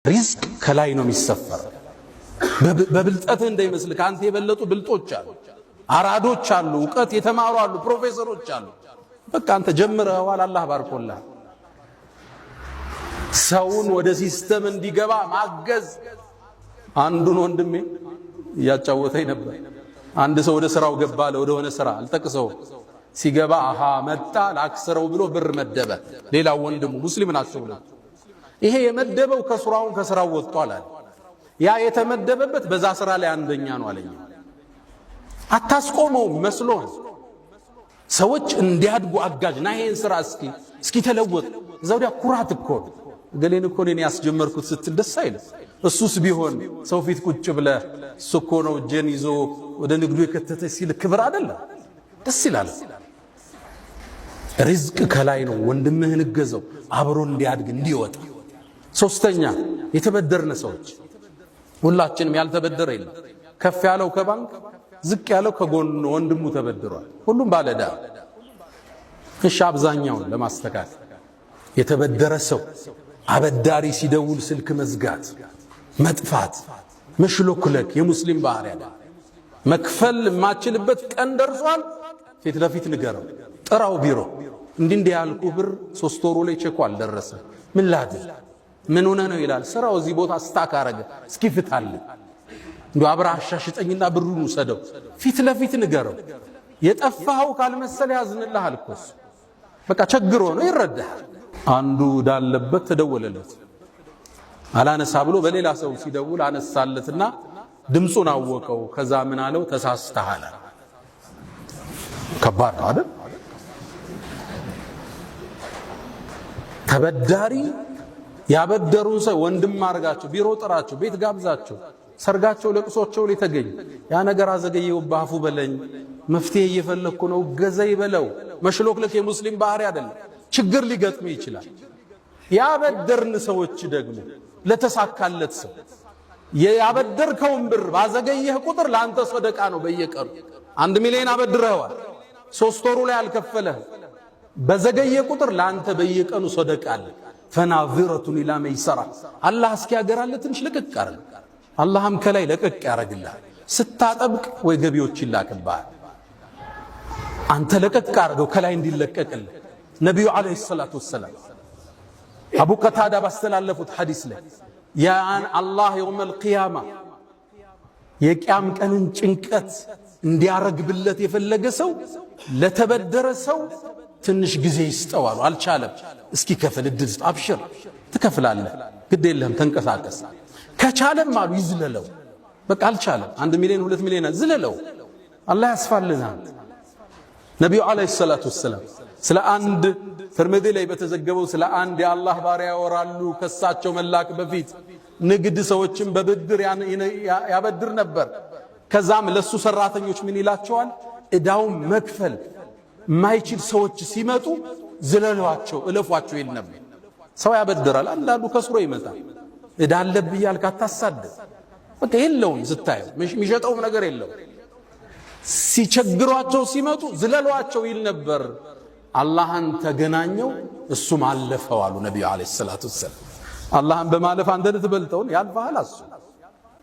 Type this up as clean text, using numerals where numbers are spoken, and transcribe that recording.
ሪዝቅ ከላይ ነው የሚሰፈር። በብልጠትህ እንዳይመስል ካንተ የበለጡ ብልጦች አሉ፣ አራዶች አሉ፣ ዕውቀት የተማሩ አሉ፣ ፕሮፌሰሮች አሉ። በቃ አንተ ጀምረዋል፣ አላህ ባርኮልሃል። ሰውን ወደ ሲስተም እንዲገባ ማገዝ። አንዱን ወንድሜ እያጫወተኝ ነበር። አንድ ሰው ወደ ስራው ገባ፣ ወደ ሆነ ስራ አልጠቅሰው ሲገባ አሃ መጣ ላክስረው ብሎ ብር መደበ። ሌላው ወንድሙ ሙስሊም ናቸው ብሎ ይሄ የመደበው ከስራው ወጥቷል አለ። ያ የተመደበበት በዛ ስራ ላይ አንደኛ ነው አለኝ። አታስቆመው መስሎ ሰዎች እንዲያድጉ አጋጅ ና ይሄን ስራ እስኪ ተለወጥ። ዘውዲያ ኩራት እኮ ገሌን እኮ እኔ ያስጀመርኩት ስትል ደስ አይልም። እሱስ ቢሆን ሰው ፊት ቁጭ ብለህ እሱ እኮ ነው እጄን ይዞ ወደ ንግዱ የከተተ ሲል ክብር አይደለም? ደስ ይላል። ሪዝቅ ከላይ ነው። ወንድምህን እገዘው አብሮ እንዲያድግ እንዲወጣ። ሶስተኛ የተበደርነ ሰዎች፣ ሁላችንም ያልተበደረ የለም። ከፍ ያለው ከባንክ ዝቅ ያለው ከጎን ወንድሙ ተበድሯል። ሁሉም ባለዳ። እሺ አብዛኛውን ለማስተካከል የተበደረ ሰው አበዳሪ ሲደውል ስልክ መዝጋት፣ መጥፋት፣ መሽሎክለክ የሙስሊም ባህሪ ያለ። መክፈል የማችልበት ቀን ደርሷል፣ ፊት ለፊት ንገረው፣ ጥራው ቢሮ እንዲህ ያልኩ ብር 3 ወሩ ላይ ቼክ አልደረሰ ምን ላድርግ ምን ሆነ ነው ይላል። ስራው እዚህ ቦታ ስታክ አረገ እስኪ ፍታል እንዴ አብራሻ ሽጠኝና ብሩን ወሰደው። ፊት ለፊት ንገረው። የጠፋው ካልመሰለ ያዝንልሃል እኮ በቃ ቸግሮ ነው ይረዳል። አንዱ ዳለበት ተደወለለት አላነሳ ብሎ በሌላ ሰው ሲደውል አነሳለትና ድምጹን አወቀው። ከዛ ምን አለው? ተሳስተሃል። ከባድ ነው አይደል? ተበዳሪ ያበደሩን ሰው ወንድም አርጋቸው፣ ቢሮ ጥራቸው፣ ቤት ጋብዛቸው፣ ሰርጋቸው ለቅሶቸው ላይ ተገኝ። ያ ነገር አዘገየው ባፉ በለኝ መፍትሄ እየፈለኩ ነው ገዘይ በለው። መሽሎክለክ የሙስሊም ባህሪ አይደለም። ችግር ሊገጥም ይችላል። ያበደርን ሰዎች ደግሞ ለተሳካለት ሰው ያበደርከውን ብር ባዘገየህ ቁጥር ለአንተ ሰደቃ ነው። በየቀኑ 1 ሚሊዮን አበድረዋል፣ 3 ወሩ ላይ አልከፈለህ። በዘገየ ቁጥር ለአንተ በየቀኑ ሰደቃ አለ። ፈናዚረቱን ኢላ መይሰራ አላህ እስኪያገራለ ትንሽ ለቀቅ አረግ። አላህም ከላይ ለቀቅ ያረግልሃል። ስታጠብቅ ወይ ገቢዎች ይላክብሃል። አንተ ለቀቅ አርገው ከላይ እንዲለቀቅልህ። ነብዩ አለይሂ ሰላቱ ወሰለም አቡ ቀታዳ ባስተላለፉት ሐዲስ ላይ ያን አላህ የውመል ቂያማ የቂያም ቀንን ጭንቀት እንዲያረግብለት የፈለገ ሰው ለተበደረ ሰው ትንሽ ጊዜ ይስጠዋል። አልቻለም፣ እስኪ ከፍል እድል አብሽር ትከፍላለህ፣ ግድ የለህም ተንቀሳቀስ። ከቻለም አሉ ይዝለለው። በቃ አልቻለም፣ 1 ሚሊዮን 2 ሚሊዮን ዝለለው፣ አላህ ያስፋልናል። ነብዩ አለይሂ ሰላቱ ወሰለም ስለ አንድ ትርሚዚ ላይ በተዘገበው ስለ አንድ የአላህ ባሪያ ያወራሉ። ከሳቸው መላክ በፊት ንግድ ሰዎችን በብድር ያበድር ነበር። ከዛም ለሱ ሰራተኞች ምን ይላቸዋል? እዳውን መክፈል ማይችል ሰዎች ሲመጡ ዝለሏቸው፣ እለፏቸው ይል ነበር። ሰው ያበድራል፣ አንዳንዱ ከስሮ ይመጣል። እዳ አለብህ ያልክ አታሳድድ። በቃ የለውም፣ ስታየው የሚሸጠው ነገር የለው። ሲቸግሯቸው ሲመጡ ዝለሏቸው ይል ነበር። አላህን ተገናኘው፣ እሱም አለፈው አሉ ነብዩ አለይሂ ሰላቱ ወሰለም። አላህን በማለፍ አንተ ልትበልጠውን ያልፋል እሱ